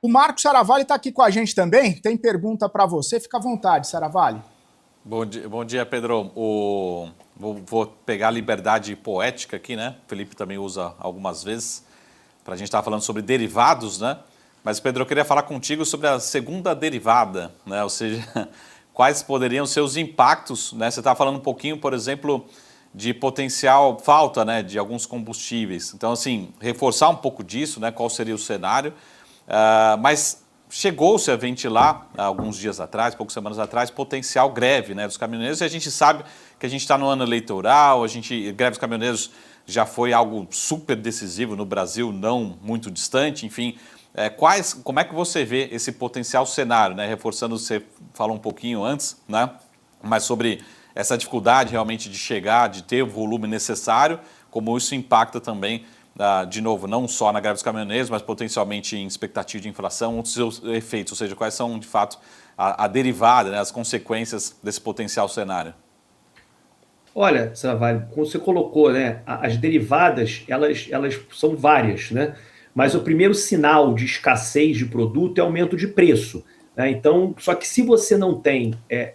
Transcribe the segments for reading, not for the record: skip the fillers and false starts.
O Marco Saravalli está aqui com a gente também, tem pergunta para você, fica à vontade, Saravalli. Bom dia, Pedro. Vou pegar a liberdade poética aqui, né? O Felipe também usa algumas vezes, para a gente estar falando sobre derivados, né? Mas, Pedro, eu queria falar contigo sobre a segunda derivada, né? Ou seja, quais poderiam ser os impactos, né? Você estava falando um pouquinho, por exemplo, de potencial falta, né, de alguns combustíveis. Então, assim, reforçar um pouco disso, né? Qual seria o cenário? Mas chegou-se a ventilar, alguns dias atrás, poucas semanas atrás, potencial greve, né, dos caminhoneiros, e a gente sabe que a gente está no ano eleitoral, greve dos caminhoneiros já foi algo super decisivo no Brasil, não muito distante, enfim. Como é que você vê esse potencial cenário, né? Reforçando, você falou um pouquinho antes, né? Mas sobre essa dificuldade realmente de chegar, de ter o volume necessário, como isso impacta também, de novo, não só na greve dos caminhoneiros, mas potencialmente em expectativa de inflação, outros seus efeitos, ou seja, quais são, de fato, a derivada, né, as consequências desse potencial cenário? Olha, Saravalli, como você colocou, né, as derivadas, elas são várias, né? Mas o primeiro sinal de escassez de produto é aumento de preço, né? Então, só que se você não tem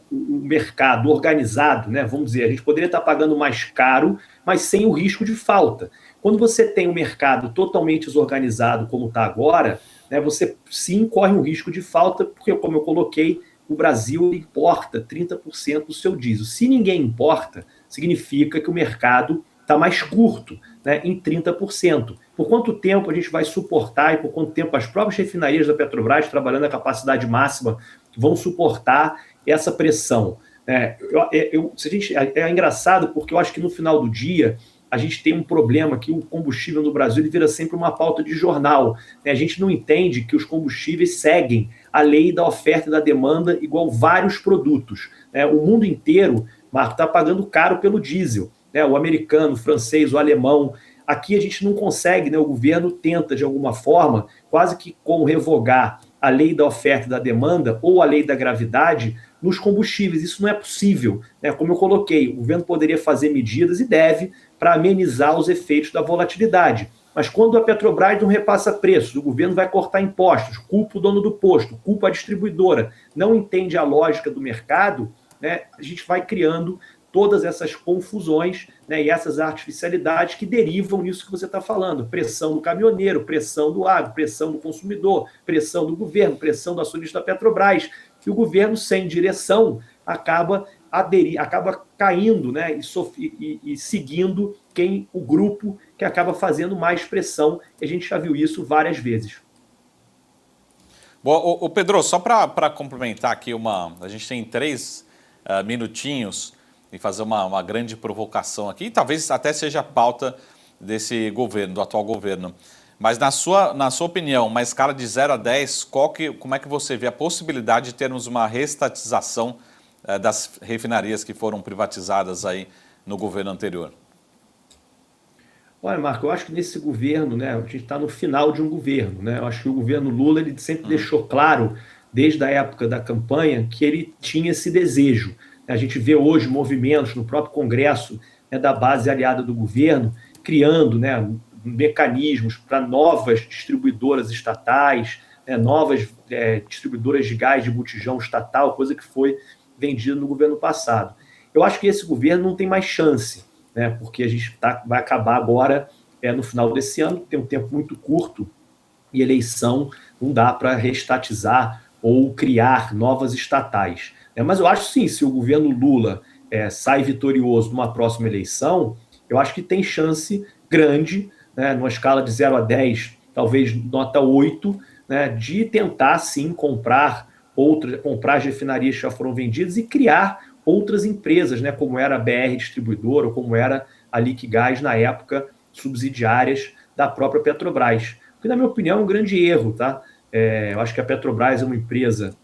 o mercado organizado, né, vamos dizer, a gente poderia estar pagando mais caro, mas sem o risco de falta. Quando você tem um mercado totalmente desorganizado como está agora, né, você sim corre um risco de falta, porque, como eu coloquei, o Brasil importa 30% do seu diesel. Se ninguém importa, significa que o mercado está mais curto, né, em 30%. Por quanto tempo a gente vai suportar e por quanto tempo as próprias refinarias da Petrobras, trabalhando a capacidade máxima, vão suportar essa pressão? É engraçado porque eu acho que no final do dia a gente tem um problema que o combustível no Brasil ele vira sempre uma pauta de jornal, né? A gente não entende que os combustíveis seguem a lei da oferta e da demanda igual vários produtos, né? O mundo inteiro, Marco, está pagando caro pelo diesel, né? O americano, o francês, o alemão. Aqui a gente não consegue, né? O governo tenta, de alguma forma, quase que como revogar a lei da oferta e da demanda ou a lei da gravidade nos combustíveis. Isso não é possível, né? Como eu coloquei, o governo poderia fazer medidas e deve para amenizar os efeitos da volatilidade. Mas quando a Petrobras não repassa preços, o governo vai cortar impostos, culpa o dono do posto, culpa a distribuidora, não entende a lógica do mercado, né? A gente vai criando todas essas confusões, né, e essas artificialidades que derivam nisso que você está falando. Pressão do caminhoneiro, pressão do agro, pressão do consumidor, pressão do governo, pressão do acionista da Petrobras. E o governo, sem direção, acaba caindo, né, e seguindo o grupo que acaba fazendo mais pressão. E a gente já viu isso várias vezes. Bom, Pedro, só para complementar aqui, a gente tem 3 minutinhos e fazer uma grande provocação aqui, e talvez até seja a pauta desse governo, do atual governo. Mas na sua opinião, uma escala de 0 a 10, como é que você vê a possibilidade de termos uma reestatização das refinarias que foram privatizadas aí no governo anterior? Olha, Marco, eu acho que nesse governo, né, a gente está no final de um governo, né? Eu acho que o governo Lula ele sempre deixou claro, desde a época da campanha, que ele tinha esse desejo. A gente vê hoje movimentos no próprio Congresso, né, da base aliada do governo, criando, né, mecanismos para novas distribuidoras estatais, né, novas distribuidoras de gás de botijão estatal, coisa que foi vendida no governo passado. Eu acho que esse governo não tem mais chance, né, porque a gente vai acabar agora no final desse ano, tem um tempo muito curto, e eleição não dá para reestatizar ou criar novas estatais. Mas eu acho sim, se o governo Lula sai vitorioso numa próxima eleição, eu acho que tem chance grande, né, numa escala de 0 a 10, talvez nota 8, né, de tentar sim comprar as refinarias que já foram vendidas e criar outras empresas, né, como era a BR Distribuidora ou como era a Liquigás na época, subsidiárias da própria Petrobras. Que, na minha opinião, é um grande erro, tá? Eu acho que a Petrobras é uma empresa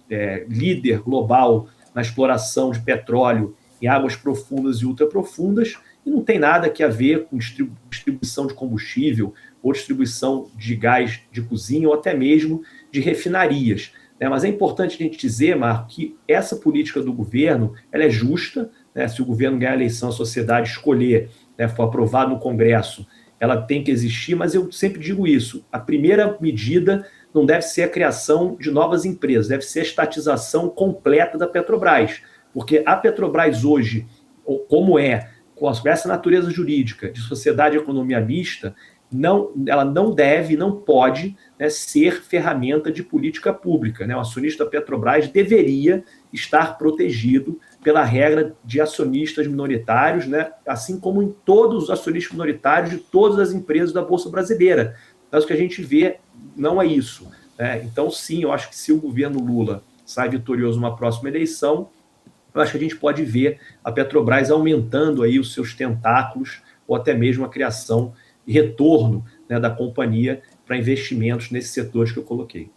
líder global na exploração de petróleo em águas profundas e ultraprofundas, e não tem nada que a ver com distribuição de combustível ou distribuição de gás de cozinha ou até mesmo de refinarias. Mas é importante a gente dizer, Marco, que essa política do governo ela é justa, né? Se o governo ganhar a eleição, a sociedade escolher, né, for aprovado no Congresso, ela tem que existir, mas eu sempre digo isso, a primeira medida não deve ser a criação de novas empresas, deve ser a estatização completa da Petrobras, porque a Petrobras hoje, como com essa natureza jurídica de sociedade e economia mista, ela não deve, não pode, né, ser ferramenta de política pública, né? O acionista da Petrobras deveria estar protegido pela regra de acionistas minoritários, né? Assim como em todos os acionistas minoritários de todas as empresas da Bolsa Brasileira. Mas o que a gente vê não é isso, né? Então, sim, eu acho que se o governo Lula sai vitorioso numa próxima eleição, eu acho que a gente pode ver a Petrobras aumentando aí os seus tentáculos ou até mesmo a criação e retorno, né, da companhia para investimentos nesses setores que eu coloquei.